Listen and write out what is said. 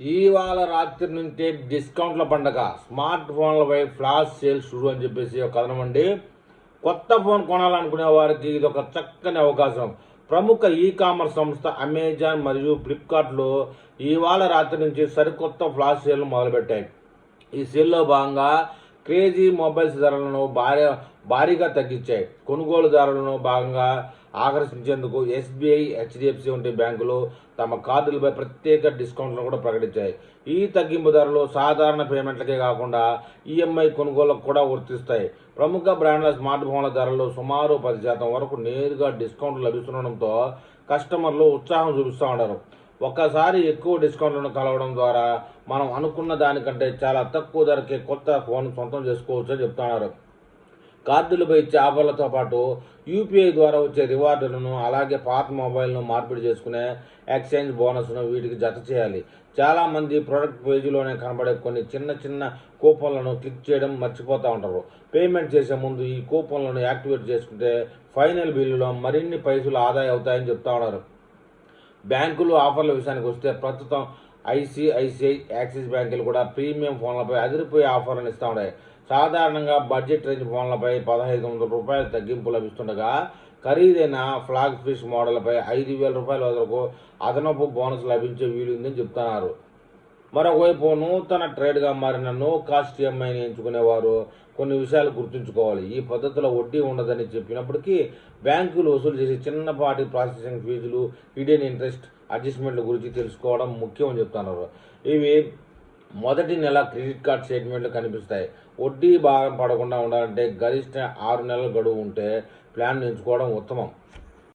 ఇవాళ రాత్రి నుంచే డిస్కౌంట్ల పండగ, స్మార్ట్ ఫోన్లపై ఫ్లాష్ సేల్ షురు అని చెప్పేసి ఒక కథనం అండి. కొత్త ఫోన్ కొనాలనుకునే వారికి ఇది ఒక చక్కని అవకాశం. ప్రముఖ ఈ కామర్స్ సంస్థ అమెజాన్ మరియు ఫ్లిప్కార్ట్లో ఇవాళ రాత్రి నుంచి సరికొత్త ఫ్లాష్ సేల్ను మొదలుపెట్టాయి. ఈ సేల్లో భాగంగా క్రేజీ మొబైల్స్ ధరలను భారీగా తగ్గించాయి. కొనుగోలుదారులను భాగంగా ఆకర్షించేందుకు ఎస్బీఐ, హెచ్డిఎఫ్సి వంటి బ్యాంకులు తమ కార్డులపై ప్రత్యేక డిస్కౌంట్లను కూడా ప్రకటించాయి. ఈ తగ్గింపు ధరలు సాధారణ పేమెంట్లకే కాకుండా ఈఎంఐ కొనుగోళ్లకు కూడా వర్తిస్తాయి. ప్రముఖ బ్రాండ్ల స్మార్ట్ ఫోన్ల ధరల్లో సుమారు 10% వరకు నేరుగా డిస్కౌంట్లు లభిస్తుండడంతో కస్టమర్లు ఉత్సాహం చూపిస్తూ ఉన్నారు. ఒక్కసారి ఎక్కువ డిస్కౌంట్లను కలవడం ద్వారా మనం అనుకున్న దానికంటే చాలా తక్కువ ధరకే కొత్త ఫోన్ సొంతం చేసుకోవచ్చు అని చెప్తున్నారు. కార్డులపై ఇచ్చే ఆఫర్లతో పాటు యూపీఐ ద్వారా వచ్చే రివార్డులను, అలాగే పాత మొబైల్ను మార్పిడి చేసుకునే ఎక్స్చేంజ్ బోనస్ను వీటికి జత చేయాలి. చాలామంది ప్రొడక్ట్ పేజీలోనే కనబడే కొన్ని చిన్న చిన్న కూపన్లను క్లిక్ చేయడం మర్చిపోతూ ఉంటారు. పేమెంట్ చేసే ముందు ఈ కూపన్లను యాక్టివేట్ చేసుకుంటే ఫైనల్ బిల్లులో మరిన్ని పైసలు ఆదా అవుతాయని చెప్తా ఉన్నారు. బ్యాంకులు ఆఫర్ల విషయానికి వస్తే ప్రస్తుతం ఐసిఐసిఐ, యాక్సిస్ బ్యాంకులు కూడా ప్రీమియం ఫోన్లపై అదిరిపోయే ఆఫర్లను ఇస్తూ ఉన్నాయి. సాధారణంగా బడ్జెట్ రేంజ్ ఫోన్లపై రూ. 1,500 తగ్గింపు లభిస్తుండగా ఖరీదైన ఫ్లాగ్ ఫిష్ మోడల్పై రూ. 5,000 వరకు అదనపు బోనస్ లభించే వీలుందని చెప్తున్నారు. మరోవైపు నూతన ట్రేడ్గా మారిన నో కాస్ట్ ఈఎంఐని ఎంచుకునేవారు కొన్ని విషయాలు గుర్తుంచుకోవాలి. ఈ పద్ధతిలో వడ్డీ ఉండదని చెప్పినప్పటికీ బ్యాంకులు వసూలు చేసే చిన్నపాటి ప్రాసెసింగ్ ఫీజులు, హిడెన్ ఇంట్రెస్ట్ అడ్జస్ట్మెంట్ల గురించి తెలుసుకోవడం ముఖ్యం అని చెప్తున్నారు. ఇవి మొదటి నెల క్రెడిట్ కార్డ్ స్టేట్మెంట్లు కనిపిస్తాయి. వడ్డీ భారం పడకుండా ఉండాలంటే గరిష్ట 6 నెలల గడువు ఉంటే ప్లాన్ ఎంచుకోవడం ఉత్తమం.